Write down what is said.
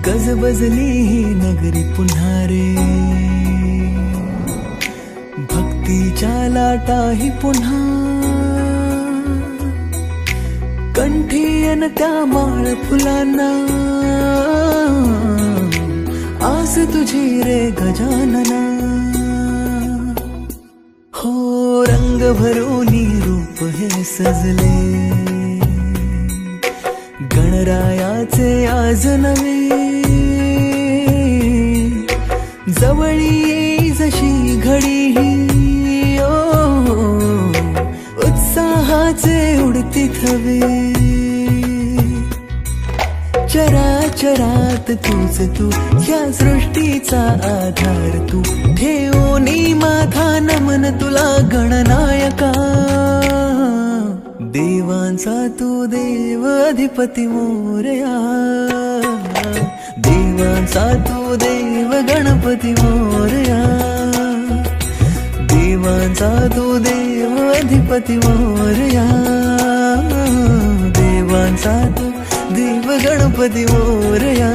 गजबजली ही नगरी पुन्हा रे, भक्तीच्या लाटाही पुन्हा, कंठी अन त्या माळ फुलांना, आस तुझी रे गजानना. हो रंग भरूनी रूप हे सजले, गणरायाचे आज नवे, जवळी येई जशी घडी ही, उत्साहाचे उडती थवे. चराचरात तूच तू, या सृष्टीचा आधार तू, ठेवोनी माझा नमन तुला गणनायका. देवांचा तू देव अधिपती मोरया, देवांचा तू देव गणपती मोरया, देवांचा तू देव अधिपती मोरया, देवांचा तू देव गणपती मोरया.